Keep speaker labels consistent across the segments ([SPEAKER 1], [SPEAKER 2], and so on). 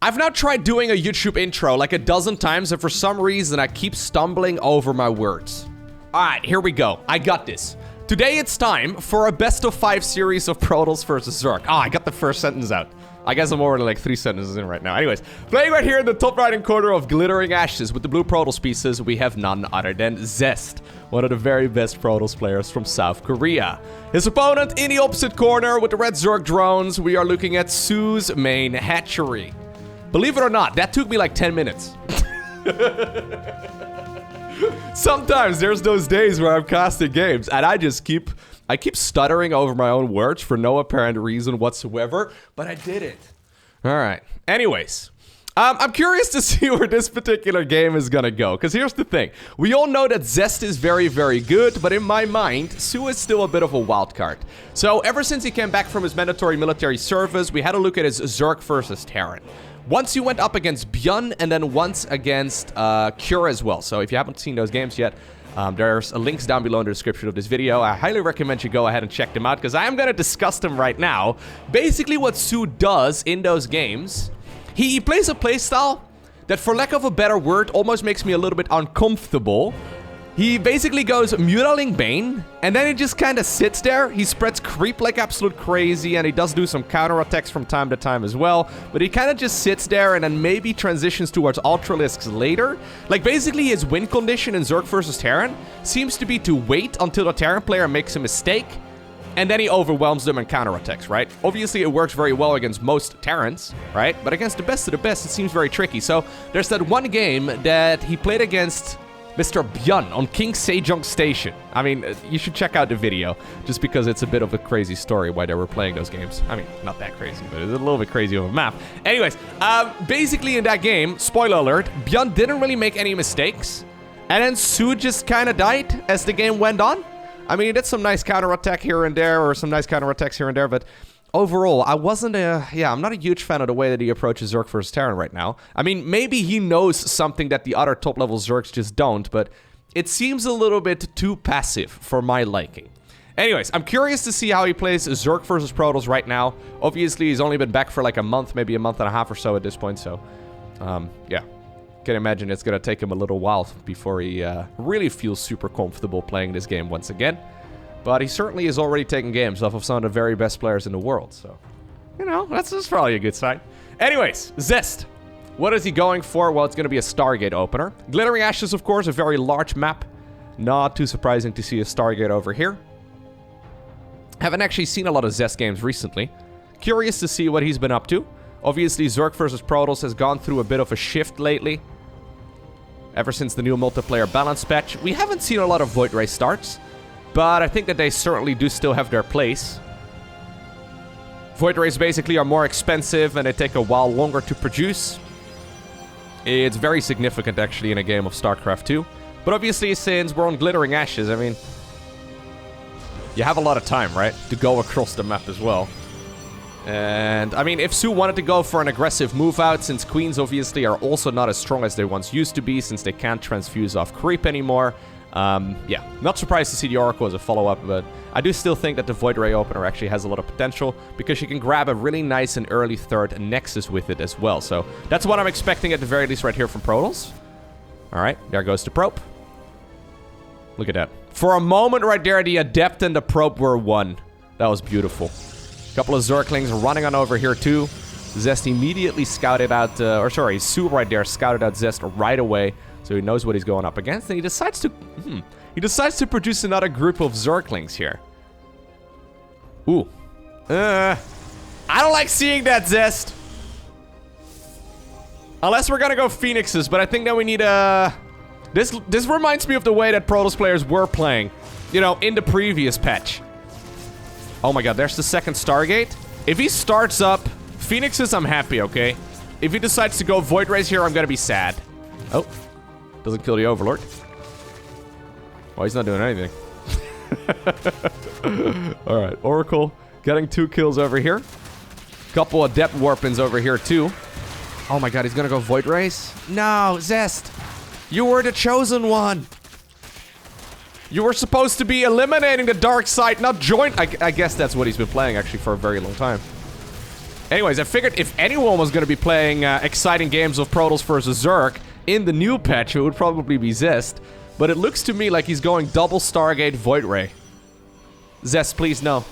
[SPEAKER 1] I've now tried doing a YouTube intro like a dozen times, and for some reason, I keep stumbling over my words. Alright, here we go. I got this. Today, it's time for a best-of-5 series of Protoss versus Zerg. I got the first sentence out. I guess I'm already like 3 sentences in right now. Anyways, playing right here in the top right-hand corner of Glittering Ashes with the blue Protoss pieces, we have none other than Zest, one of the very best Protoss players from South Korea. His opponent in the opposite corner with the red Zerg drones, we are looking at soO's main hatchery. Believe it or not, that took me like 10 minutes. Sometimes there's those days where I'm casting games and I keep stuttering over my own words for no apparent reason whatsoever, but I did it. All right. Anyways, I'm curious to see where this particular game is gonna go, because here's the thing. We all know that Zest is very, very good, but in my mind, soO is still a bit of a wild card. So ever since he came back from his mandatory military service, we had a look at his Zerg versus Terran. Once you went up against Björn, and then once against Cure as well. So if you haven't seen those games yet, there's links down below in the description of this video. I highly recommend you go ahead and check them out, because I am going to discuss them right now. Basically what soO does in those games, he plays a playstyle that, for lack of a better word, almost makes me a little bit uncomfortable. He basically goes Mutaling Bane, and then he just kind of sits there. He spreads creep like absolute crazy, and he does do some counterattacks from time to time as well. But he kind of just sits there and then maybe transitions towards Ultralisks later. Like, basically his win condition in Zerg versus Terran seems to be to wait until the Terran player makes a mistake, and then he overwhelms them and counterattacks, right? Obviously, it works very well against most Terrans, right? But against the best of the best, it seems very tricky. So there's that one game that he played against Mr. Björn on King Sejong Station. I mean, you should check out the video, just because it's a bit of a crazy story why they were playing those games. I mean, not that crazy, but it's a little bit crazy of a map. Anyways, basically in that game, spoiler alert, Björn didn't really make any mistakes, and then soO just kind of died as the game went on. I mean, he did some nice counterattack here and there, or some nice counterattacks here and there, but overall, I'm not a huge fan of the way that he approaches Zerg versus Terran right now. I mean, maybe he knows something that the other top-level Zergs just don't, but it seems a little bit too passive for my liking. Anyways, I'm curious to see how he plays Zerg versus Protoss right now. Obviously, he's only been back for like a month, maybe a month and a half or so at this point, so, yeah. Can imagine it's gonna take him a little while before he really feels super comfortable playing this game once again. But he certainly is already taking games off of some of the very best players in the world, so, you know, that's probably a good sign. Anyways, Zest. What is he going for? Well, it's going to be a Stargate opener. Glittering Ashes, of course, a very large map. Not too surprising to see a Stargate over here. Haven't actually seen a lot of Zest games recently. Curious to see what he's been up to. Obviously, Zerg versus Protoss has gone through a bit of a shift lately. Ever since the new multiplayer balance patch, we haven't seen a lot of Void Ray starts, but I think that they certainly do still have their place. Void Rays basically are more expensive and they take a while longer to produce. It's very significant actually in a game of StarCraft 2. But obviously, since we're on Glittering Ashes, I mean, you have a lot of time, right? To go across the map as well. And, I mean, if soO wanted to go for an aggressive move out, since Queens obviously are also not as strong as they once used to be, since they can't transfuse off creep anymore. Yeah, not surprised to see the Oracle as a follow-up, but I do still think that the Void Ray opener actually has a lot of potential, because you can grab a really nice and early third Nexus with it as well. So that's what I'm expecting at the very least right here from Protoss. Alright, there goes the probe. Look at that. For a moment right there, the Adept and the probe were one. That was beautiful. A couple of Zerglings running on over here too. Zest immediately scouted out, soO right there scouted out Zest right away. So he knows what he's going up against, and he decides to produce another group of Zerglings here. Ooh. I don't like seeing that, Zest. Unless we're gonna go Phoenixes, but I think that we need a... This reminds me of the way that Protoss players were playing, you know, in the previous patch. Oh my god, there's the second Stargate. If he starts up Phoenixes, I'm happy, okay? If he decides to go Void Rays here, I'm gonna be sad. Oh. Doesn't kill the Overlord. Well, he's not doing anything. Alright, Oracle getting 2 kills over here. Couple of Depth Warpins over here, too. Oh my god, he's gonna go Void Rays? No, Zest! You were the chosen one! You were supposed to be eliminating the dark side, not join... I guess that's what he's been playing, actually, for a very long time. Anyways, I figured if anyone was going to be playing exciting games of Protoss versus Zerg in the new patch, it would probably be Zest. But it looks to me like he's going double Stargate Void Ray. Zest, please, no.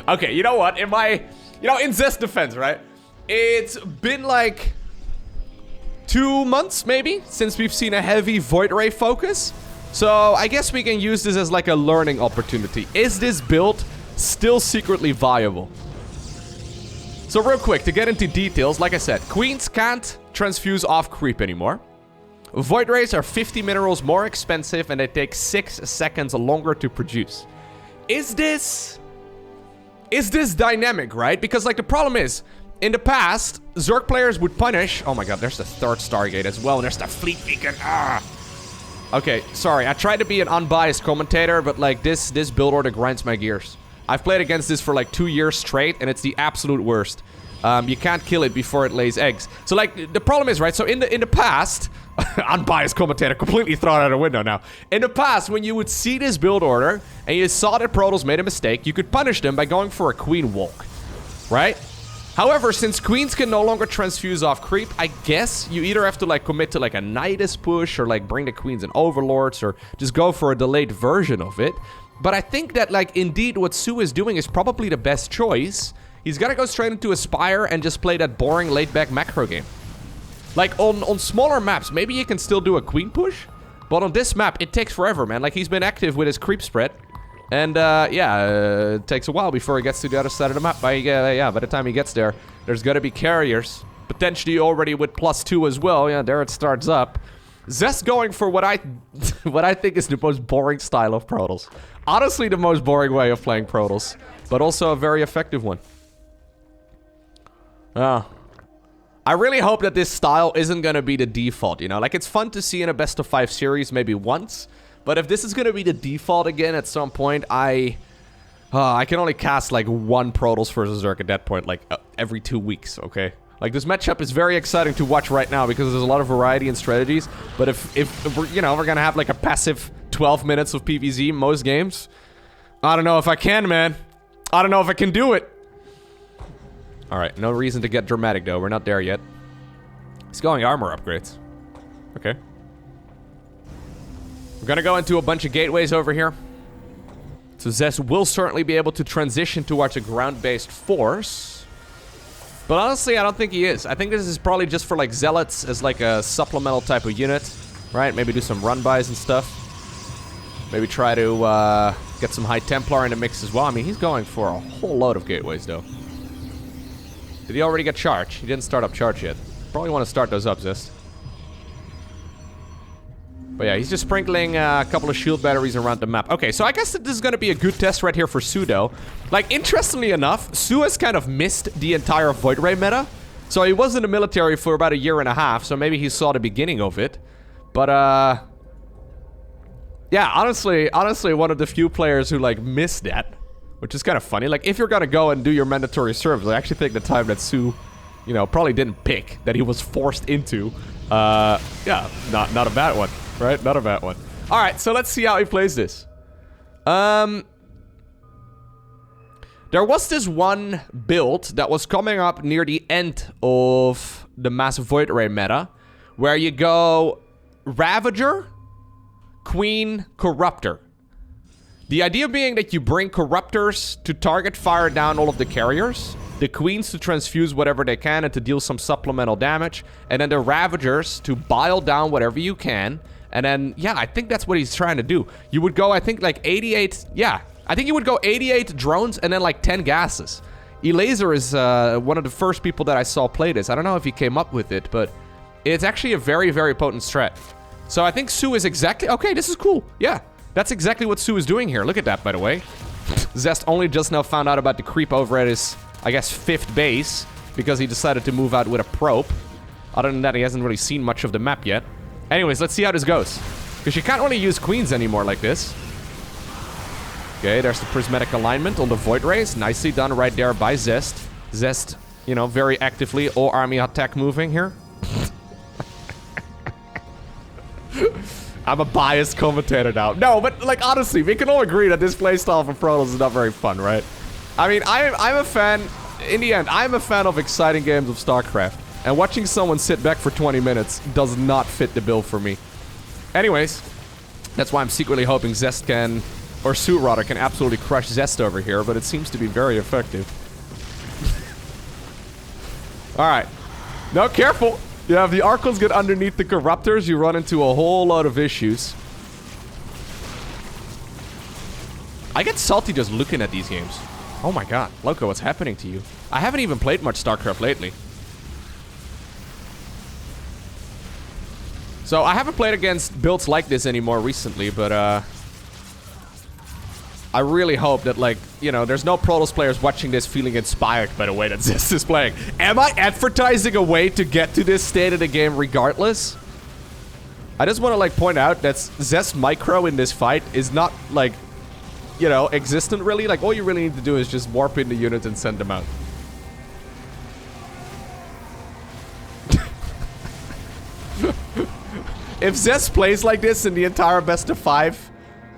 [SPEAKER 1] Okay, you know what? In Zest defense, right? It's been like 2 months, maybe, since we've seen a heavy Void Ray focus. So I guess we can use this as like a learning opportunity. Is this build still secretly viable? So real quick, to get into details, like I said, Queens can't transfuse off creep anymore. Void Rays are 50 minerals more expensive and they take 6 seconds longer to produce. Is this dynamic, right? Because like the problem is, in the past, Zerg players would punish... Oh my god, there's the 3rd Stargate as well, and there's the Fleet Beacon. Okay, sorry, I tried to be an unbiased commentator, but like this build order grinds my gears. I've played against this for like 2 years straight, and it's the absolute worst. You can't kill it before it lays eggs. So like, the problem is, right, so in the past... unbiased commentator, completely thrown out a window now. In the past, when you would see this build order, and you saw that Protoss made a mistake, you could punish them by going for a Queen walk, right? However, since Queens can no longer transfuse off creep, I guess you either have to like commit to like a Nidus push, or like bring the Queens and Overlords, or just go for a delayed version of it. But I think that like, indeed, what soO is doing is probably the best choice. He's gotta go straight into Aspire and just play that boring laid-back macro game. Like, on smaller maps, maybe you can still do a Queen push. But on this map, it takes forever, man. Like, he's been active with his creep spread. And, it takes a while before he gets to the other side of the map. By the time he gets there, there's gonna be carriers. Potentially already with +2 as well. Yeah, there it starts up. Zest going for what I think is the most boring style of Protoss. Honestly, the most boring way of playing Protoss. But also a very effective one. I really hope that this style isn't gonna be the default, you know? Like, it's fun to see in a best-of-5 series maybe once, but if this is gonna be the default again at some point, I can only cast, like, 1 Protoss versus Zerg at that point, like, every 2 weeks, okay? Like, this matchup is very exciting to watch right now because there's a lot of variety in strategies, but if we're, you know, we're gonna have, like, a passive 12 minutes of PvZ most games, I don't know if I can, man. I don't know if I can do it. Alright, no reason to get dramatic though, we're not there yet. He's going armor upgrades. Okay. We're gonna go into a bunch of gateways over here. So Zest will certainly be able to transition towards a ground-based force. But honestly, I don't think he is. I think this is probably just for like zealots as like a supplemental type of unit. Right? Maybe do some run-bys and stuff. Maybe try to get some High Templar in the mix as well. I mean, he's going for a whole load of gateways though. Did he already get charge? He didn't start up charge yet. Probably want to start those up, Zest. But yeah, he's just sprinkling a couple of shield batteries around the map. Okay, so I guess that this is going to be a good test right here for soO. Like, interestingly enough, soO has kind of missed the entire Void Ray meta. So he was in the military for about 1.5 years, so maybe he saw the beginning of it. But, yeah, honestly, one of the few players who, like, missed that. Which is kind of funny. Like, if you're gonna go and do your mandatory serves, I actually think the time that soO, you know, probably didn't pick, that he was forced into, yeah, not a bad one, right? Not a bad one. Alright, so let's see how he plays this. There was this one build that was coming up near the end of the Massive Void Ray meta, where you go Ravager, Queen, Corruptor. The idea being that you bring Corruptors to target fire down all of the carriers, the Queens to transfuse whatever they can and to deal some supplemental damage, and then the Ravagers to bile down whatever you can, and then, yeah, I think that's what he's trying to do. You would go, I think, like 88, yeah, I think you would go 88 drones and then like 10 gases. Elaser is one of the first people that I saw play this. I don't know if he came up with it, but it's actually a very, very potent strat. So I think soO is exactly, okay, this is cool, yeah. That's exactly what soO is doing here. Look at that, by the way. Zest only just now found out about the creep over at his, I guess, 5th base, because he decided to move out with a probe. Other than that, he hasn't really seen much of the map yet. Anyways, let's see how this goes. Because you can't really use Queens anymore like this. Okay, there's the prismatic alignment on the Void Rays. Nicely done right there by Zest. Zest, you know, very actively all army attack moving here. I'm a biased commentator now. No, but like honestly, we can all agree that this playstyle for Protoss is not very fun, right? I mean, I'm a fan, in the end, I'm a fan of exciting games of StarCraft. And watching someone sit back for 20 minutes does not fit the bill for me. Anyways, that's why I'm secretly hoping Zest can, or soO rather, can absolutely crush Zest over here, but it seems to be very effective. Alright. No, careful! Yeah, if the Archons get underneath the Corruptors, you run into a whole lot of issues. I get salty just looking at these games. Oh my god. Lowko, what's happening to you? I haven't even played much StarCraft lately. So, I haven't played against builds like this anymore recently, but, I really hope that, like, you know, there's no Protoss players watching this feeling inspired by the way that Zest is playing. Am I advertising a way to get to this state of the game regardless? I just want to, like, point out that Zest micro in this fight is not, like, you know, existent really. Like, all you really need to do is just warp in the units and send them out. If Zest plays like this in the entire Best-of-5,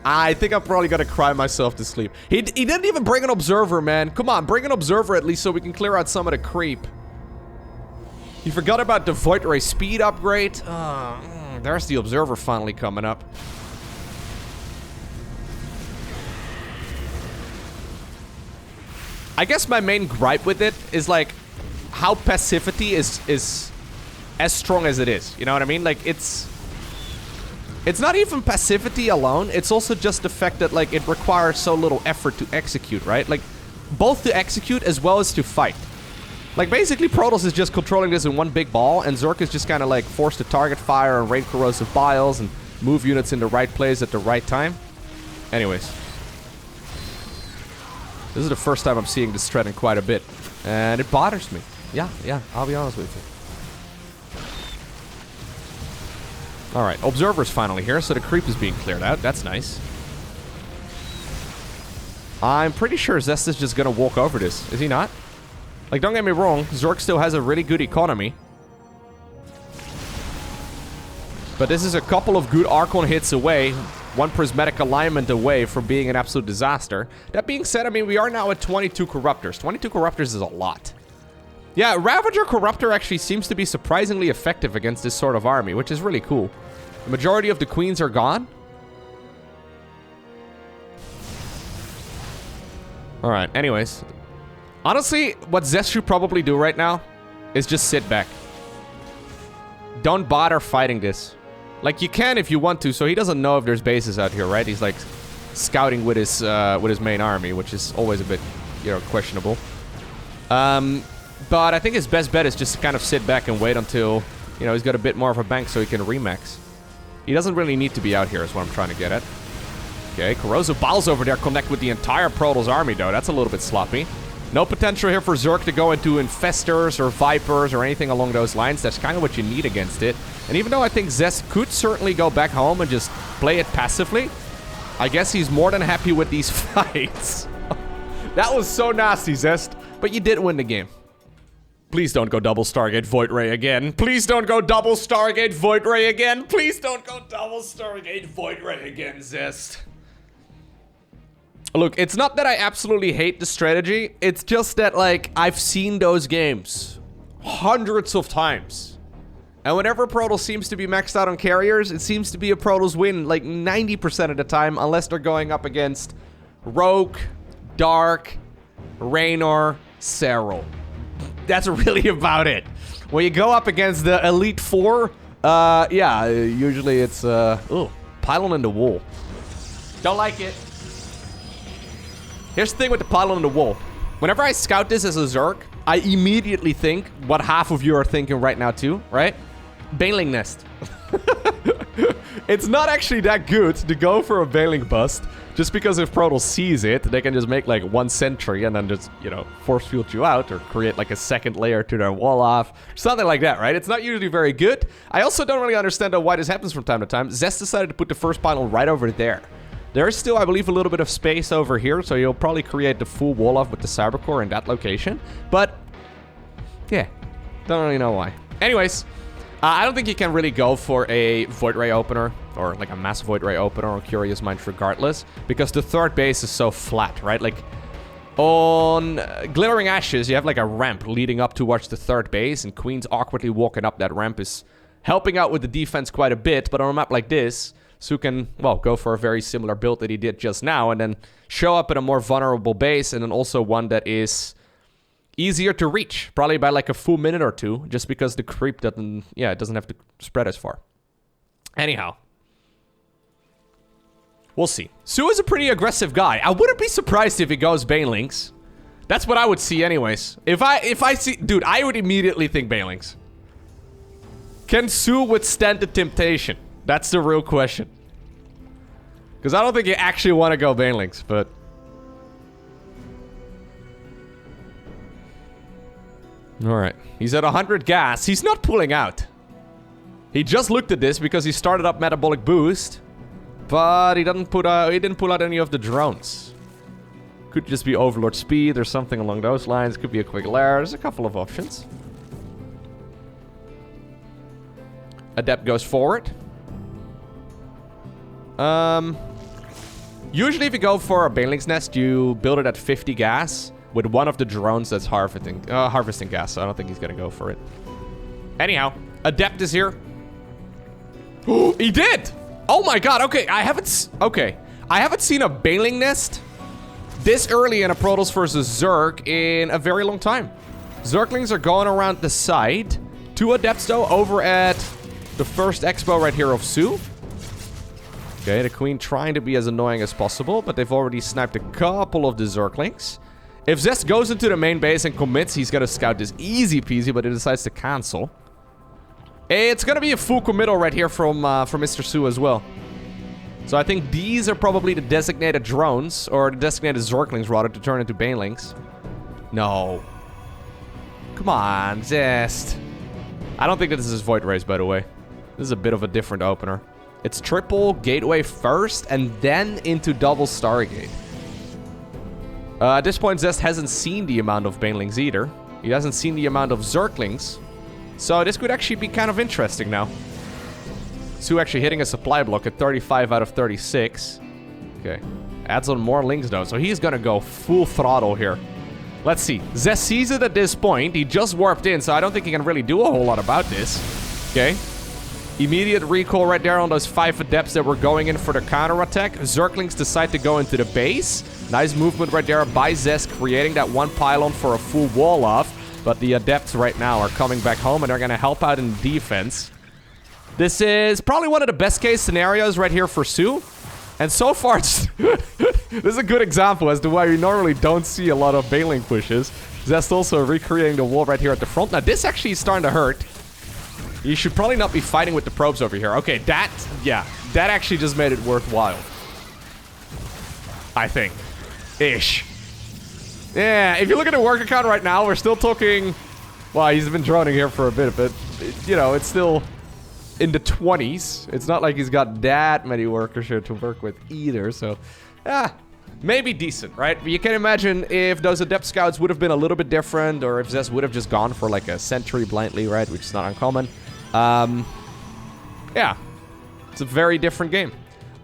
[SPEAKER 1] I think I'm probably gonna cry myself to sleep. He didn't even bring an observer, man. Come on, bring an observer at least so we can clear out some of the creep. He forgot about the Void Ray speed upgrade. There's the observer finally coming up. I guess my main gripe with it is, like, how passivity is as strong as it is. You know what I mean? Like, it's not even passivity alone. It's also just the fact that, like, it requires so little effort to execute, right? Like, both to execute as well as to fight. Like, basically, Protoss is just controlling this in one big ball, and Zerg is just kind of, like, forced to target fire and rain corrosive biles and move units in the right place at the right time. Anyways. This is the first time I'm seeing this trend in quite a bit. And it bothers me. Yeah, I'll be honest with you. Alright, Observer's finally here, so the creep is being cleared out. That's nice. I'm pretty sure Zest is just gonna walk over this. Is he not? Like, don't get me wrong, Zerg still has a really good economy. But this is a couple of good Archon hits away, one prismatic alignment away from being an absolute disaster. That being said, I mean, we are now at 22 Corruptors. 22 Corruptors is a lot. Yeah, Ravager Corruptor actually seems to be surprisingly effective against this sort of army, which is really cool. The majority of the queens are gone. Alright, anyways. Honestly, what Zest should probably do right now is just sit back. Don't bother fighting this. Like, you can if you want to, so he doesn't know if there's bases out here, right? He's, like, scouting with his main army, which is always a bit, you know, questionable. But I think his best bet is just to kind of sit back and wait until, you know, he's got a bit more of a bank so he can remax. He doesn't really need to be out here is what I'm trying to get at. Okay, corrosive biles over there connect with the entire Protoss army, though. That's a little bit sloppy. No potential here for Zerg to go into Infestors or Vipers or anything along those lines. That's kind of what you need against it. And even though I think Zest could certainly go back home and just play it passively, I guess he's more than happy with these fights. That was so nasty, Zest. But you did win the game. Please don't go double Stargate Void Ray again. Please don't go double Stargate Void Ray again. Please don't go double Stargate Void Ray again, Zest. Look, it's not that I absolutely hate the strategy. It's just that, like, I've seen those games hundreds of times. And whenever Protoss seems to be maxed out on carriers, it seems to be a Protoss win, like, 90% of the time, unless they're going up against Rogue, Dark, Raynor, Serral. That's really about it. When you go up against the Elite Four, yeah, usually it's, ooh, pylon in the wall. Don't like it. Here's the thing with the pylon in the wall. Whenever I scout this as a Zerg, I immediately think what half of you are thinking right now too, right? Baneling nest. It's not actually that good to go for a Baneling bust, just because if Protoss sees it, they can just make like one sentry and then just, you know, force field you out or create like a second layer to their wall off. Something like that, right? It's not usually very good. I also don't really understand why this happens from time to time. Zest decided to put the first pylon right over there. There is still, I believe, a little bit of space over here, so you'll probably create the full wall off with the Cybercore in that location. But, yeah, don't really know why. Anyways, I don't think you can really go for a Void Ray opener, or like a massive Void Ray opener, or Curious Minds regardless, because the third base is so flat, right? Like, On Glittering Ashes, you have like a ramp leading up towards the third base, and Queen's awkwardly walking up that ramp is helping out with the defense quite a bit. But on a map like this, soO can, well, go for a very similar build that he did just now, and then show up at a more vulnerable base, and then also one that is easier to reach, probably by like a full minute or two, just because the creep doesn't, yeah, it doesn't have to spread as far. Anyhow. We'll see. soO is a pretty aggressive guy. I wouldn't be surprised if he goes Banelings. That's what I would see anyways. If I see... Dude, I would immediately think Banelings. Can soO withstand the temptation? That's the real question. Because I don't think you actually want to go Banelings, but... Alright. He's at 100 gas. He's not pulling out. He just looked at this because he started up Metabolic Boost. But he didn't pull out any of the drones. Could just be Overlord Speed or something along those lines. Could be a quick lair. There's a couple of options. Adept goes forward. Usually if you go for a Baneling's Nest, you build it at 50 gas with one of the drones that's harvesting gas. So I don't think he's gonna go for it. Anyhow, Adept is here. Oh, he did! Oh my god, okay, I haven't seen a Baneling Nest this early in a Protoss versus Zerg in a very long time. Zerglings are going around the side. 2 Adepts though over at the first expo right here of soO. Okay, the Queen trying to be as annoying as possible, but they've already sniped a couple of the Zerglings. If Zest goes into the main base and commits, he's gonna scout this easy peasy, but he decides to cancel. It's gonna be a full committal right here from Mr. soO as well. So I think these are probably the designated drones, or the designated Zerglings rather, to turn into Banelings. No. Come on, Zest. I don't think that this is Void Rays, by the way. This is a bit of a different opener. It's triple Gateway first, and then into double Stargate. At this point, Zest hasn't seen the amount of Banelings either. He hasn't seen the amount of Zerglings. So this could actually be kind of interesting now. soO actually hitting a supply block at 35 out of 36. Okay. Adds on more links though, so he's gonna go full throttle here. Let's see. Zest sees it at this point. He just warped in, so I don't think he can really do a whole lot about this. Okay. Immediate recall right there on those 5 Adepts that were going in for the counterattack. Zerglings decide to go into the base. Nice movement right there by Zest, creating that one pylon for a full wall off. But the Adepts right now are coming back home and they're going to help out in defense. This is probably one of the best case scenarios right here for soO. And so far, it's this is a good example as to why we normally don't see a lot of Baneling pushes. Zest also recreating the wall right here at the front. Now, this actually is starting to hurt. You should probably not be fighting with the probes over here. Okay, that actually just made it worthwhile. I think. Ish. Yeah, if you look at the worker count right now, we're still talking... Well, he's been droning here for a bit, but, you know, it's still in the 20s. It's not like he's got that many workers here to work with either, so... Yeah, maybe decent, right? But you can imagine if those Adept Scouts would have been a little bit different, or if Zest would have just gone for, like, a Sentry blindly, right? Which is not uncommon. Yeah. It's a very different game.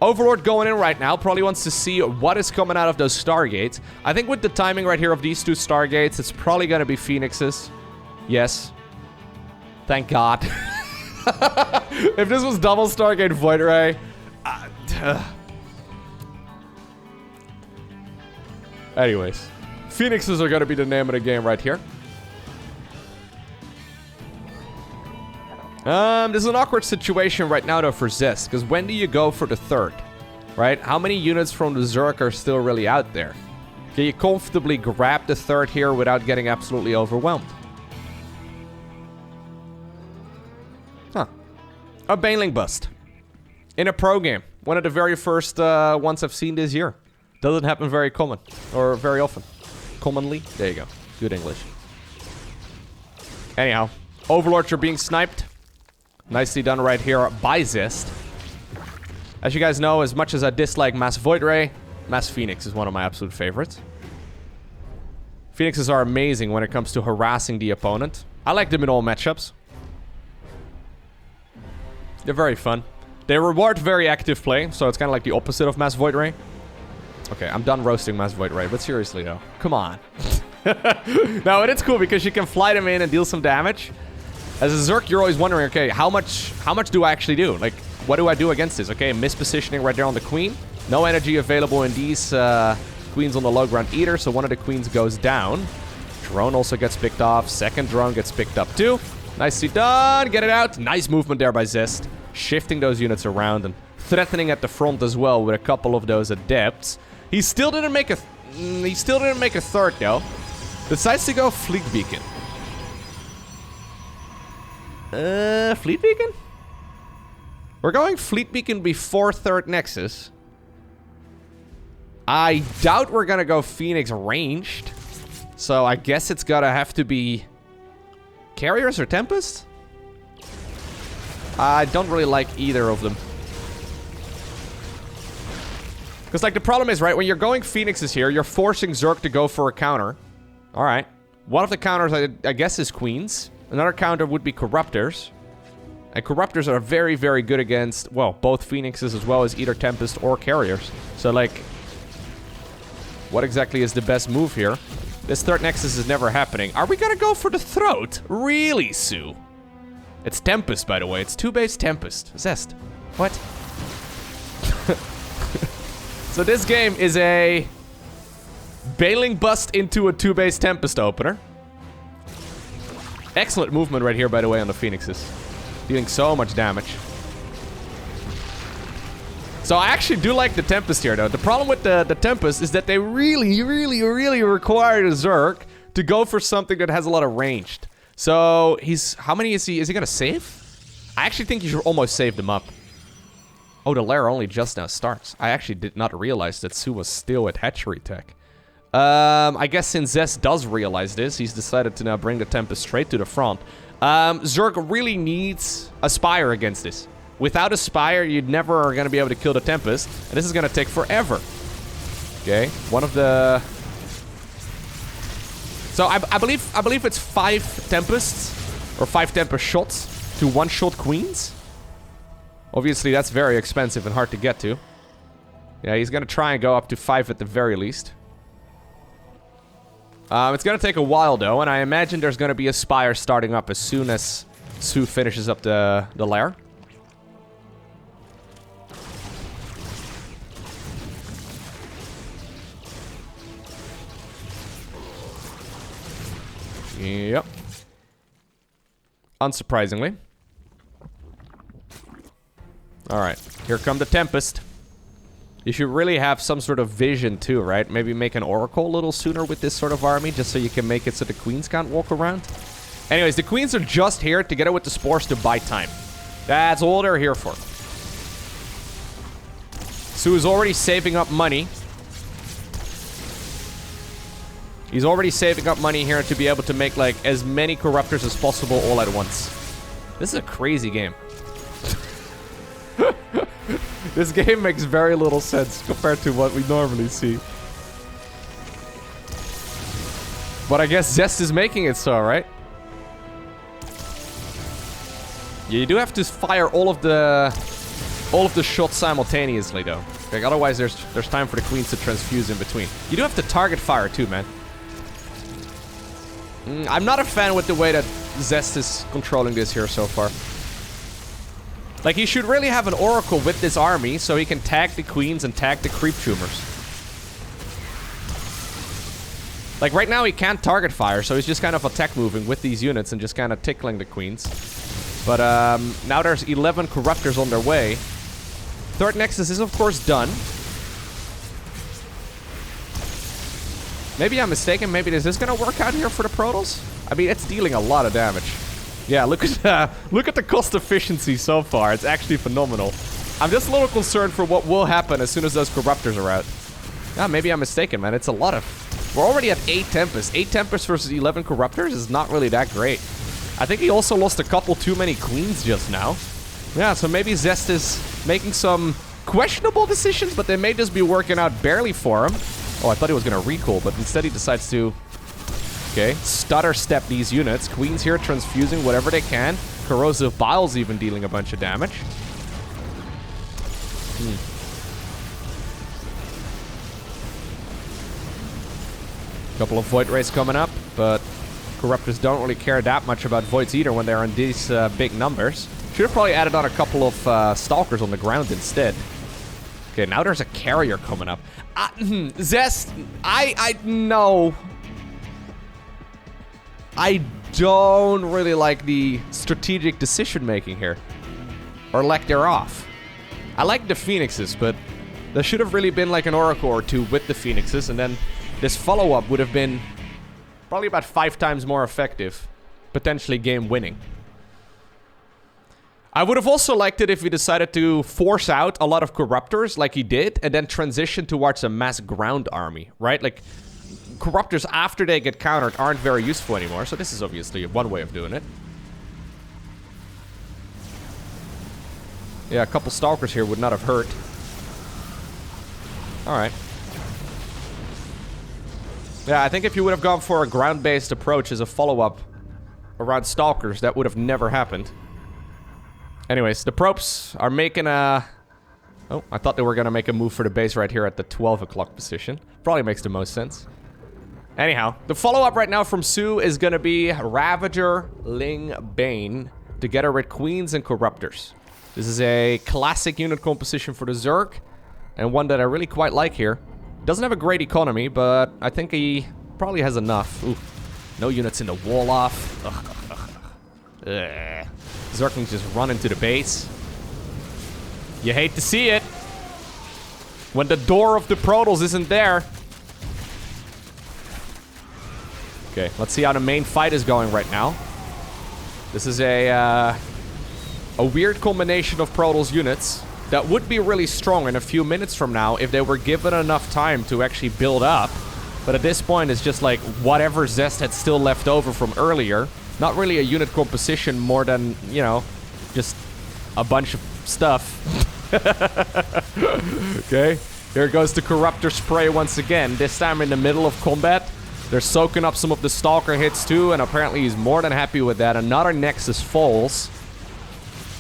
[SPEAKER 1] Overlord going in right now, probably wants to see what is coming out of those Stargates. I think with the timing right here of these 2 Stargates, it's probably going to be Phoenixes. Yes. Thank God. If this was double Stargate Void Ray... Anyways. Phoenixes are going to be the name of the game right here. This is an awkward situation right now, though, for Zest, because when do you go for the third, right? How many units from the Zerg are still really out there? Can you comfortably grab the third here without getting absolutely overwhelmed? Huh. A Baneling bust. In a pro game. One of the very first ones I've seen this year. Doesn't happen very common, or very often. Commonly? There you go. Good English. Anyhow, Overlords are being sniped. Nicely done right here by Zest. As you guys know, as much as I dislike Mass Void Ray, Mass Phoenix is one of my absolute favorites. Phoenixes are amazing when it comes to harassing the opponent. I like them in all matchups. They're very fun. They reward very active play, so it's kind of like the opposite of Mass Void Ray. Okay, I'm done roasting Mass Void Ray, but seriously though, come on. No, and it's cool because you can fly them in and deal some damage. As a Zerg, you're always wondering, okay, how much do I actually do? Like, what do I do against this? Okay, mispositioning right there on the queen. No energy available in these queens on the low ground either, so one of the queens goes down. Drone also gets picked off. Second drone gets picked up too. Nicely done. Get it out. Nice movement there by Zest. Shifting those units around and threatening at the front as well with a couple of those adepts. He still didn't make a third though. Decides to go Fleet Beacon. Fleet Beacon? We're going Fleet Beacon before third Nexus. I doubt we're gonna go Phoenix ranged. So I guess it's gotta have to be Carriers or Tempest? I don't really like either of them. Because, like, the problem is, right, when you're going Phoenixes here, you're forcing Zerg to go for a counter. Alright. One of the counters, I guess, is Queens. Another counter would be Corruptors. And Corruptors are very, very good against, well, both Phoenixes as well as either Tempest or Carriers. So, like, what exactly is the best move here? This third Nexus is never happening. Are we gonna go for the throat? Really, soO? It's Tempest, by the way. It's 2-base Tempest. Zest. What? So this game is a Baneling bust into a 2-base Tempest opener. Excellent movement right here, by the way, on the Phoenixes. Dealing so much damage. So I actually do like the Tempest here, though. The problem with the Tempest is that they really, really, really require the Zerg to go for something that has a lot of ranged. So he's... How many is he? Is he gonna save? I actually think you should almost save them up. Oh, the lair only just now starts. I actually did not realize that soO was still at hatchery tech. I guess since Zest does realize this, he's decided to now bring the Tempest straight to the front. Zerg really needs a Spire against this. Without a Spire, you never are going to be able to kill the Tempest, and this is going to take forever. Okay, one of the... So I believe it's 5 Tempests, or 5 Tempest shots to one-shot Queens. Obviously, that's very expensive and hard to get to. Yeah, he's going to try and go up to 5 at the very least. It's going to take a while, though, and I imagine there's going to be a Spire starting up as soon as soO finishes up the lair. Yep. Unsurprisingly. Alright, here come the Tempest. You should really have some sort of vision too, right? Maybe make an Oracle a little sooner with this sort of army, just so you can make it so the Queens can't walk around. Anyways, the Queens are just here together with the Spores to buy time. That's all they're here for. soO is already saving up money. He's already saving up money here to be able to make, like, as many Corruptors as possible all at once. This is a crazy game. This game makes very little sense compared to what we normally see. But I guess Zest is making it so, right? Yeah, you do have to fire all of the shots simultaneously, though. Like, otherwise, there's time for the Queens to transfuse in between. You do have to target fire too, man. I'm not a fan with the way that Zest is controlling this here so far. Like, he should really have an Oracle with this army so he can tag the Queens and tag the Creep Tumors. Like, right now he can't target fire, so he's just kind of attack moving with these units and just kind of tickling the Queens. But now there's 11 Corruptors on their way. Third Nexus is, of course, done. Maybe I'm mistaken. Maybe is this going to work out here for the Protoss? I mean, it's dealing a lot of damage. Yeah, look at the cost efficiency so far. It's actually phenomenal. I'm just a little concerned for what will happen as soon as those Corruptors are out. Ah, maybe I'm mistaken, man. It's a lot of... We're already at 8 Tempests. 8 Tempests versus 11 Corruptors is not really that great. I think he also lost a couple too many Queens just now. Yeah, so maybe Zest is making some questionable decisions, but they may just be working out barely for him. Oh, I thought he was going to recall, but instead he decides to... Okay, stutter step these units. Queens here transfusing whatever they can. Corrosive Bile's even dealing a bunch of damage. Couple of Void Rays coming up, but Corruptors don't really care that much about Voids either when they're in these big numbers. Should have probably added on a couple of Stalkers on the ground instead. Okay, now there's a carrier coming up. Zest, no. I don't really like the strategic decision making here. Or lack thereof. I like the Phoenixes, but there should have really been like an Oracle or two with the Phoenixes, and then this follow-up would have been probably about 5 times more effective. Potentially game winning. I would have also liked it if he decided to force out a lot of Corruptors like he did, and then transition towards a mass ground army, right? Like, Corruptors after they get countered aren't very useful anymore, so this is obviously one way of doing it. Yeah, a couple Stalkers here would not have hurt. Alright. Yeah, I think if you would have gone for a ground-based approach as a follow-up around Stalkers, that would have never happened. Anyways, the Probes are making a... Oh, I thought they were going to make a move for the base right here at the 12 o'clock position. Probably makes the most sense. Anyhow, the follow-up right now from soO is going to be Ravager, Ling, Bane, together with Queens and Corruptors. This is a classic unit composition for the Zerg, and one that I really quite like here. Doesn't have a great economy, but I think he probably has enough. Ooh, no units in the wall off. Zerg can just run into the base. You hate to see it. When the door of the Protoss isn't there. Okay, let's see how the main fight is going right now. This is a weird combination of Protoss units that would be really strong in a few minutes from now if they were given enough time to actually build up. But at this point, it's just like whatever Zest had still left over from earlier. Not really a unit composition more than, you know, just a bunch of stuff. Okay, here goes the Corruptor spray once again. This time in the middle of combat. They're soaking up some of the Stalker hits too, and apparently he's more than happy with that. Another Nexus falls.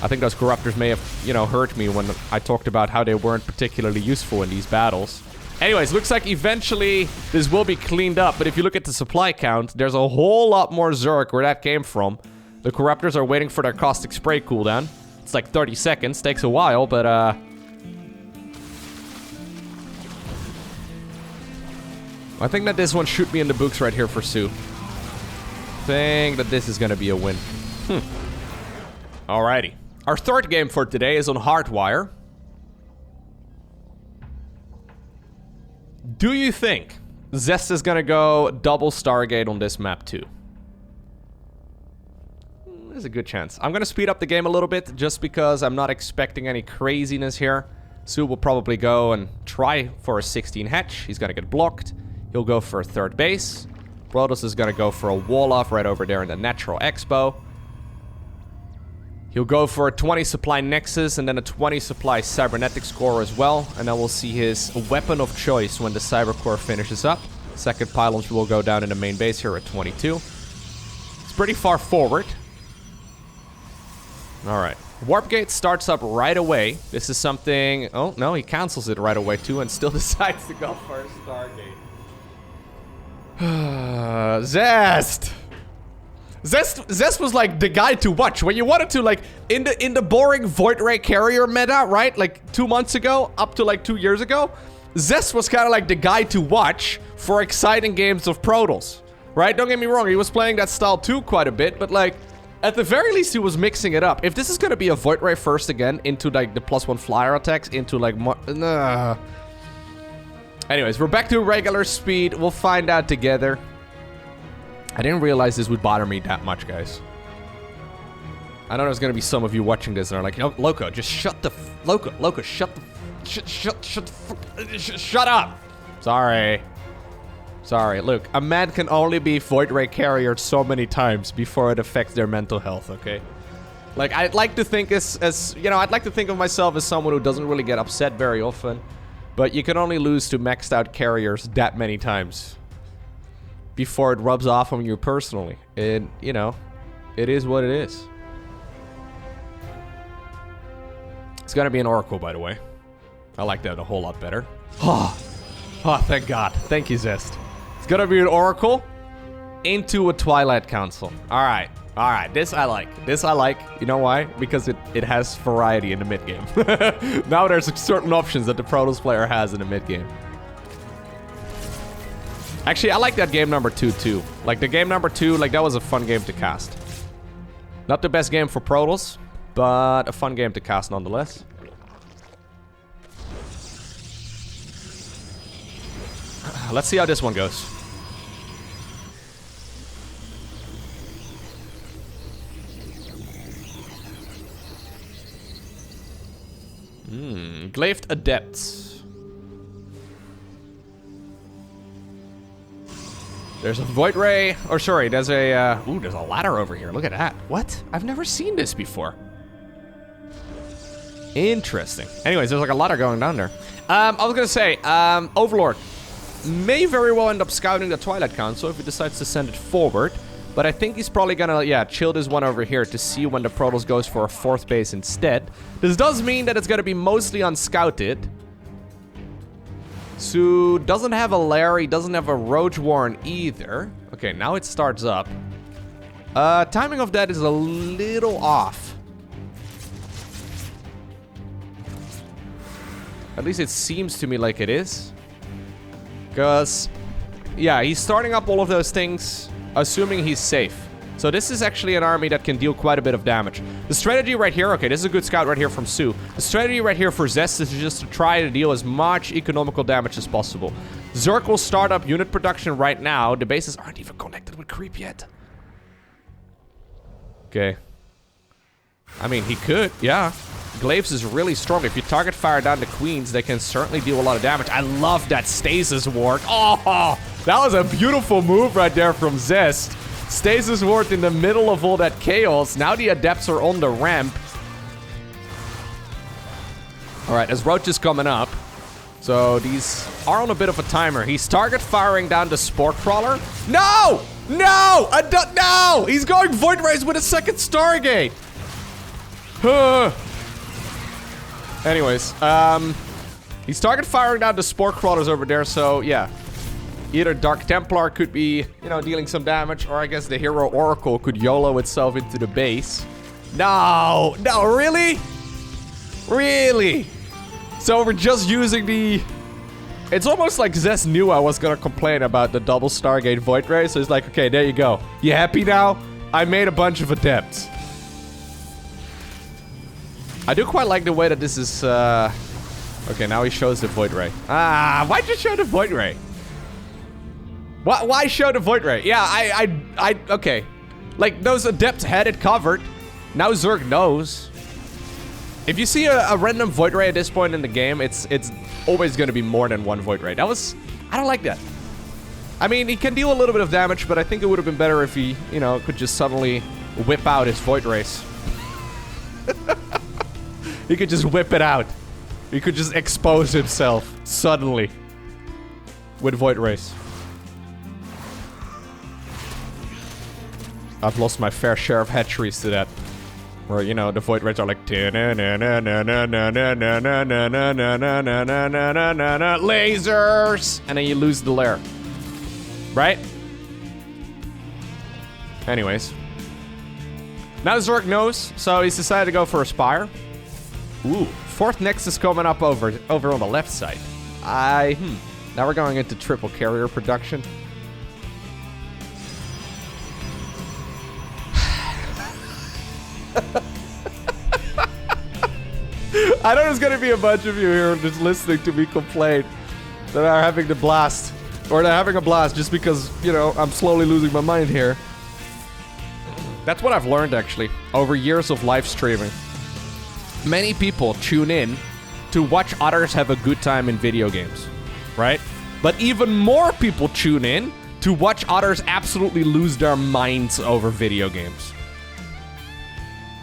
[SPEAKER 1] I think those Corruptors may have, you know, hurt me when I talked about how they weren't particularly useful in these battles. Anyways, looks like eventually this will be cleaned up, but if you look at the supply count, there's a whole lot more Zerg where that came from. The Corruptors are waiting for their caustic spray cooldown. It's like 30 seconds, takes a while, but I think that this one should be in the books right here for soO. I think that this is gonna be a win. Alrighty. Our third game for today is on Hardwire. Do you think Zest is gonna go double Stargate on this map too? There's a good chance. I'm gonna speed up the game a little bit just because I'm not expecting any craziness here. soO will probably go and try for a 16 hatch. He's gonna get blocked. He'll go for a third base. Protoss is gonna go for a wall off right over there in the Natural Expo. He'll go for a 20 supply Nexus and then a 20 supply Cybernetics core as well. And then we'll see his weapon of choice when the Cyber core finishes up. Second pylons will go down in the main base here at 22. It's pretty far forward. Alright. Warp Gate starts up right away. This is something... Oh, no, he cancels it right away too and still decides to go for a Stargate. Zest! Zest was like the guy to watch when you wanted to, like, in the boring Void Ray carrier meta, right? Like 2 months ago, up to like 2 years ago. Zest was kind of like the guy to watch for exciting games of Protoss, right? Don't get me wrong, he was playing that style too quite a bit, but like, at the very least, he was mixing it up. If this is gonna be a Void Ray first again, into like the +1 flyer attacks, into like more... Anyways, we're back to regular speed. We'll find out together. I didn't realize this would bother me that much, guys. I know there's gonna be some of you watching this and are like, "No, Lowko, just shut the Lowko, shut the shut up." Sorry. Look, a man can only be Void Ray carrier so many times before it affects their mental health, okay? Like, I'd like to think as you know, I'd like to think of myself as someone who doesn't really get upset very often, but you can only lose to maxed out carriers that many times before it rubs off on you personally. And, you know, it is what it is. It's gonna be an Oracle, by the way. I like that a whole lot better. Oh, thank God. Thank you, Zest. gonna be an Oracle into a Twilight Council. All right. All right, this I like. This I like. You know why? Because it has variety in the mid game. Now there's certain options that the Protoss player has in the mid game. Actually, I like that game number 2 too. Like the game number 2, like that was a fun game to cast. Not the best game for Protoss, but a fun game to cast nonetheless. Let's see how this one goes. Glaive Adepts. There's a Void Ray. Or sorry, there's a... ooh, there's a ladder over here. Look at that. What? I've never seen this before. Interesting. Anyways, there's like a ladder going down there. I was gonna say, Overlord may very well end up scouting the Twilight Council if he decides to send it forward. But I think he's probably gonna, yeah, chill this one over here to see when the Protoss goes for a 4th base instead. This does mean that it's gonna be mostly unscouted. So, doesn't have a Larry, doesn't have a Roach Warren either. Okay, now it starts up. Timing of that is a little off. At least it seems to me like it is. Because, yeah, he's starting up all of those things, assuming he's safe. So this is actually an army that can deal quite a bit of damage. The strategy right here, okay, this is a good scout right here from soO. The strategy right here for Zest is just to try to deal as much economical damage as possible. Zerg will start up unit production right now. The bases aren't even connected with creep yet. Okay. I mean, he could, yeah. Glaives is really strong. If you target fire down the queens, they can certainly deal a lot of damage. I love that stasis ward. Oh, that was a beautiful move right there from Zest. Stasis ward in the middle of all that chaos. Now the adepts are on the ramp. All right, as Roach is coming up. So these are on a bit of a timer. He's target firing down the Spore Crawler. No! No! No! He's going Void Rays with a second Stargate. Anyways, he's target firing down the Spore Crawlers over there, so yeah. Either Dark Templar could be, you know, dealing some damage, or I guess the Hero Oracle could YOLO itself into the base. No! No, really? Really? So we're just using the... It's almost like Zest knew I was gonna complain about the double Stargate Void Ray, so he's like, okay, there you go. You happy now? I made a bunch of adepts. I do quite like the way that this is, okay, now he shows the Void Ray. Ah, why'd you show the Void Ray? Why show the Void Ray? Yeah, okay. Like, those adepts had it covered. Now Zerg knows. If you see a random Void Ray at this point in the game, it's always gonna be more than one Void Ray. That was... I don't like that. I mean, he can deal a little bit of damage, but I think it would have been better if he, you know, could just suddenly whip out his Void Rays. He could just whip it out. He could just expose himself suddenly with Void Rays. I've lost my fair share of hatcheries to that. Where, you know, the Void Rays are like... Lasers! And then you lose the lair. Right? Anyways. Now Zerg knows, so he's decided to go for a Spire. Ooh, 4th Nexus coming up over on the left side. Now we're going into triple carrier production. I know there's gonna be a bunch of you here just listening to me complain that are having the blast. Or they're having a blast just because, you know, I'm slowly losing my mind here. That's what I've learned, actually, over years of live streaming. Many people tune in to watch others have a good time in video games, right? But even more people tune in to watch others absolutely lose their minds over video games.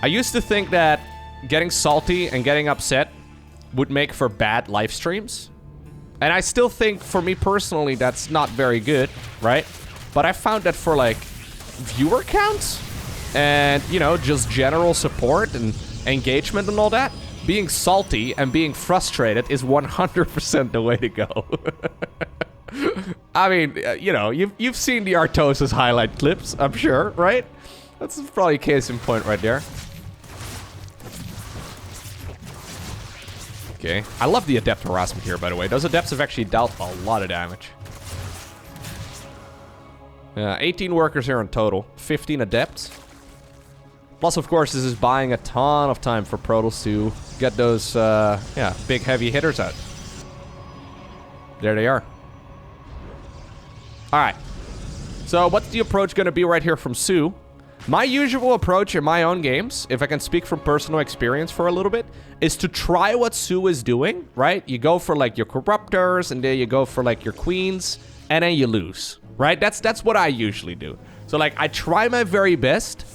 [SPEAKER 1] I used to think that getting salty and getting upset would make for bad live streams. And I still think, for me personally, that's not very good, right? But I found that for, like, viewer counts and, you know, just general support and engagement and all that, being salty and being frustrated is 100% the way to go. I mean, you know, you've seen the Artosis highlight clips, I'm sure, right? That's probably a case in point right there. Okay. I love the Adept harassment here, by the way. Those Adepts have actually dealt a lot of damage. 18 workers here in total. 15 Adepts. Plus, of course, this is buying a ton of time for Protoss to get those, yeah, big heavy hitters out. There they are. Alright. So, what's the approach going to be right here from soO? My usual approach in my own games, if I can speak from personal experience for a little bit, is to try what soO is doing, right? You go for, like, your Corruptors, and then you go for, like, your Queens, and then you lose, right? That's what I usually do. So, like, I try my very best,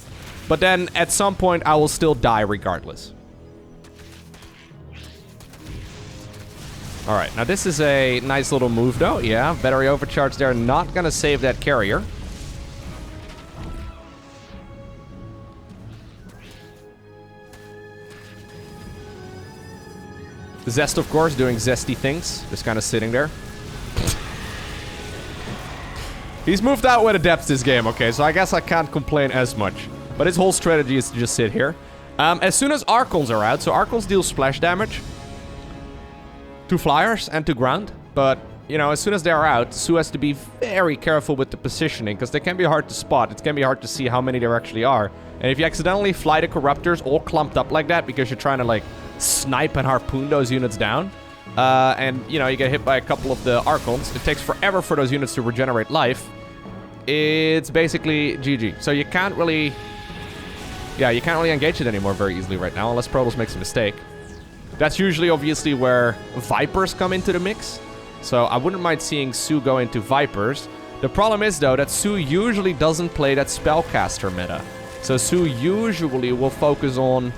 [SPEAKER 1] but then at some point, I will still die regardless. Alright, now this is a nice little move, though. Yeah, battery overcharge there, not gonna save that carrier. Zest, of course, doing zesty things. Just kind of sitting there. He's moved out with Adepts this game, okay, so I guess I can't complain as much. But his whole strategy is to just sit here. As soon as Archons are out, so Archons deal splash damage to flyers and to ground. But, you know, as soon as they're out, soO has to be very careful with the positioning, because they can be hard to spot. It can be hard to see how many there actually are. And if you accidentally fly the Corruptors all clumped up like that because you're trying to, like, snipe and harpoon those units down, and, you know, you get hit by a couple of the Archons, it takes forever for those units to regenerate life. It's basically GG. So you can't really... Yeah, you can't really engage it anymore very easily right now, unless Protoss makes a mistake. That's usually, obviously, where Vipers come into the mix. So I wouldn't mind seeing soO go into Vipers. The problem is, though, that soO usually doesn't play that Spellcaster meta. So soO usually will focus on,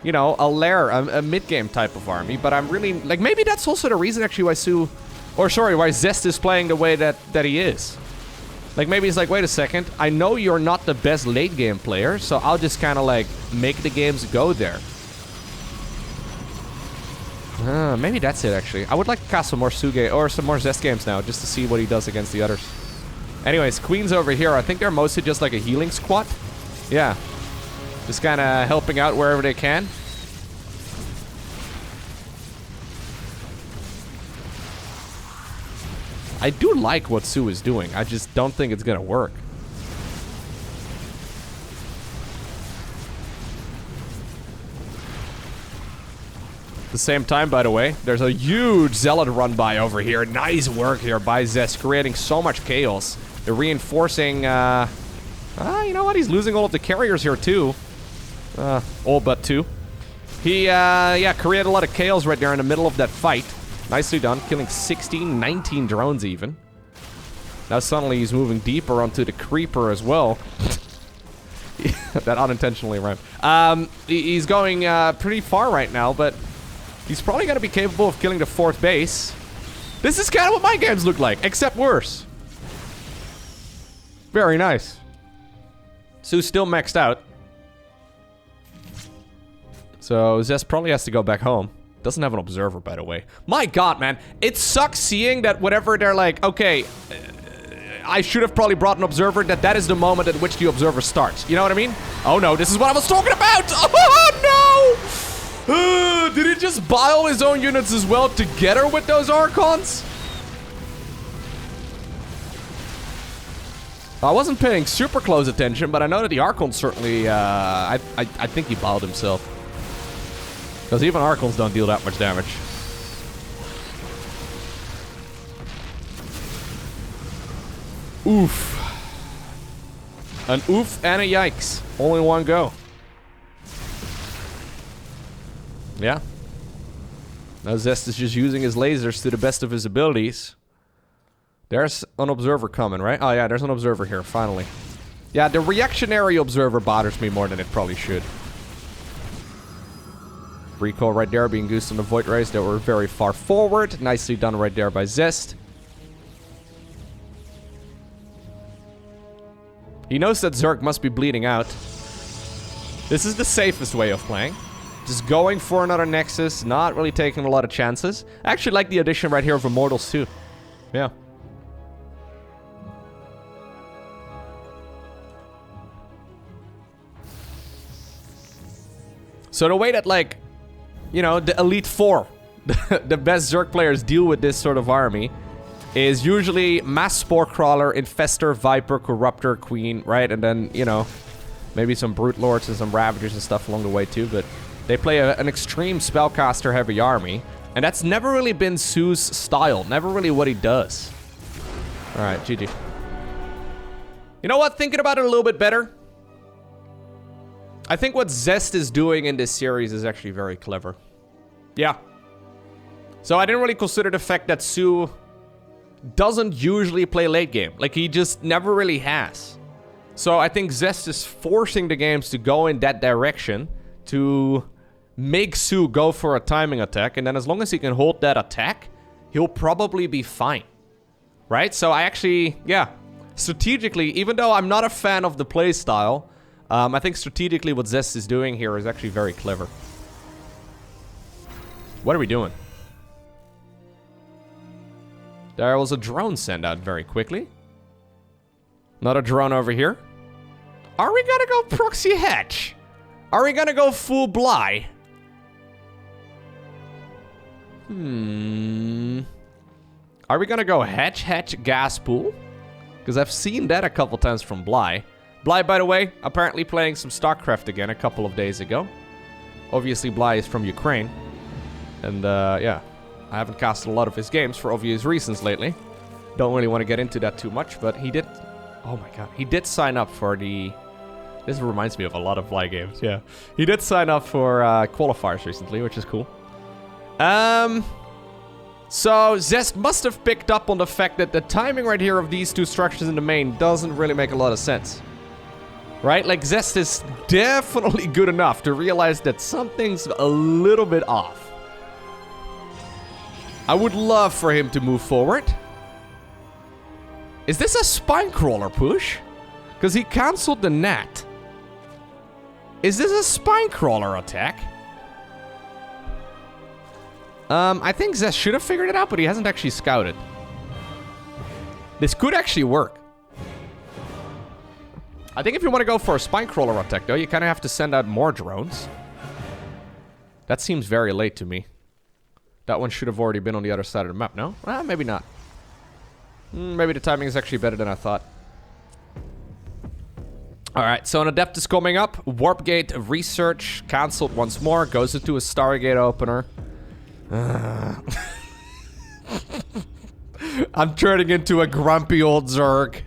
[SPEAKER 1] you know, a lair, a mid-game type of army. But I'm really... Like, maybe that's also the reason, actually, why soO... Or, sorry, why Zest is playing the way that he is. Like, maybe he's like, wait a second, I know you're not the best late-game player, so I'll just kind of, like, make the games go there. Maybe that's it, actually. I would like to cast some more soO or some more Zest games now, just to see what he does against the others. Anyways, Queens over here, I think they're mostly just like a healing squad. Yeah. Just kind of helping out wherever they can. I do like what soO is doing. I just don't think it's gonna work. At the same time, by the way, there's a huge Zealot run by over here. Nice work here by Zest, creating so much chaos. They're reinforcing, you know what? He's losing all of the carriers here, too. All but two. He, yeah, created a lot of chaos right there in the middle of that fight. Nicely done, killing 16, 19 drones even. Now suddenly he's moving deeper onto the creeper as well. That unintentionally rhymed. He's going pretty far right now, but he's probably going to be capable of killing the 4th base. This is kind of what my games look like, except worse. Very nice. soO's still maxed out. So Zest probably has to go back home. Doesn't have an observer, by the way. My god, man. It sucks seeing that whatever they're like, okay, I should have probably brought an observer, that is the moment at which the observer starts. You know what I mean? Oh no, this is what I was talking about! Oh no! Did he just buy all his own units as well together with those Archons? I wasn't paying super close attention, but I know that the Archon certainly, I think he bowed himself. Because even Archons don't deal that much damage. Oof. An oof and a yikes. All in one go. Yeah. Now Zest is just using his lasers to the best of his abilities. There's an observer coming, right? Oh yeah, there's an observer here, finally. Yeah, the reactionary observer bothers me more than it probably should. Recall right there, being goosed on the Void Rays that were very far forward. Nicely done right there by Zest. He knows that Zerg must be bleeding out. This is the safest way of playing. Just going for another Nexus, not really taking a lot of chances. I actually like the addition right here of Immortals too. Yeah. So the way that, like, you know, the Elite Four, the best Zerg players deal with this sort of army is usually Mass Spore Crawler, Infestor, Viper, Corruptor, Queen, right? And then, you know, maybe some Brute Lords and some Ravagers and stuff along the way too, but they play an extreme Spellcaster heavy army, and that's never really been soO's style, never really what he does. Alright, GG. You know what? Thinking about it a little bit better, I think what Zest is doing in this series is actually very clever. Yeah. So I didn't really consider the fact that soO doesn't usually play late game. Like, he just never really has. So I think Zest is forcing the games to go in that direction to make soO go for a timing attack, and then as long as he can hold that attack, he'll probably be fine. Right? So I actually, yeah, strategically, even though I'm not a fan of the playstyle, I think strategically what Zest is doing here is actually very clever. What are we doing? There was a drone sent out very quickly. Another drone over here. Are we gonna go proxy hatch? Are we gonna go full Bly? Are we gonna go hatch gas pool? Because I've seen that a couple times from Bly. Bly, by the way, apparently playing some StarCraft again a couple of days ago. Obviously, Bly is from Ukraine. And, yeah. I haven't casted a lot of his games for obvious reasons lately. Don't really want to get into that too much, but he did... Oh my god. He did sign up for the... This reminds me of a lot of Bly games, yeah. He did sign up for qualifiers recently, which is cool. So, Zest must have picked up on the fact that the timing right here of these two structures in the main doesn't really make a lot of sense. Right? Like, Zest is definitely good enough to realize that something's a little bit off. I would love for him to move forward. Is this a spine crawler push? Because he cancelled the net. Is this a spine crawler attack? I think Zest should have figured it out, but he hasn't actually scouted. This could actually work. I think if you want to go for a spine crawler attack, though, you kind of have to send out more drones. That seems very late to me. That one should have already been on the other side of the map, no? Well, maybe not. Maybe the timing is actually better than I thought. Alright, so an Adept is coming up. Warp Gate research cancelled once more. Goes into a Stargate opener. I'm turning into a grumpy old Zerg.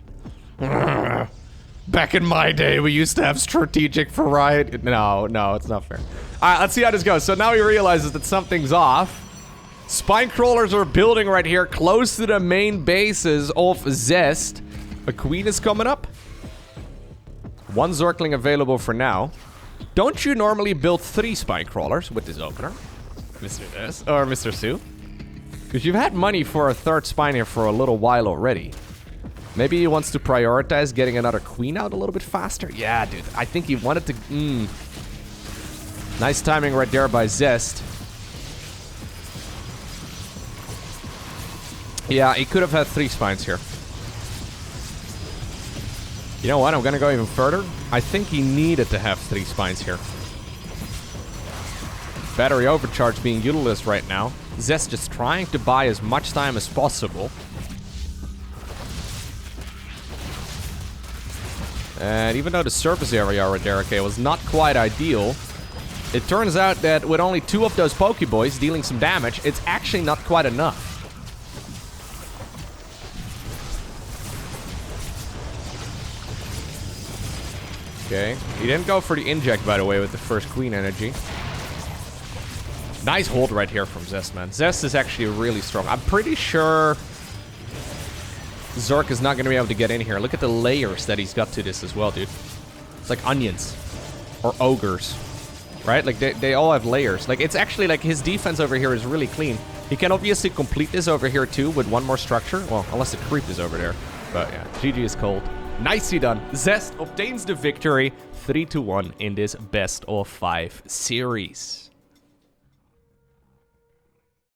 [SPEAKER 1] Back in my day, we used to have strategic variety. No, it's not fair. Alright, let's see how this goes. So now he realizes that something's off. Spine crawlers are building right here, close to the main bases of Zest. A queen is coming up. One Zergling available for now. Don't you normally build 3 spine crawlers with this opener, Mr. Zest, or Mr. soO? Because you've had money for a 3rd spine here for a little while already. Maybe he wants to prioritize getting another queen out a little bit faster. Yeah, dude. I think he wanted to... Nice timing right there by Zest. Yeah, he could have had 3 spines here. You know what? I'm gonna go even further. I think he needed to have 3 spines here. Battery overcharge being utilized right now. Zest just trying to buy as much time as possible. And even though the surface area right there, okay, was not quite ideal, it turns out that with only 2 of those Pokeboys dealing some damage, it's actually not quite enough. Okay, he didn't go for the inject, by the way, with the first queen energy. Nice hold right here from Zest, man. Zest is actually really strong. I'm pretty sure Zerg is not going to be able to get in here. Look at the layers that he's got to this as well, dude. It's like onions. Or ogres. Right? Like, they all have layers. Like, it's actually, like, his defense over here is really clean. He can obviously complete this over here, too, with 1 more structure. Well, unless the creep is over there. But, yeah, GG is cold. Nicely done. Zest obtains the victory 3-1 in this best of 5 series.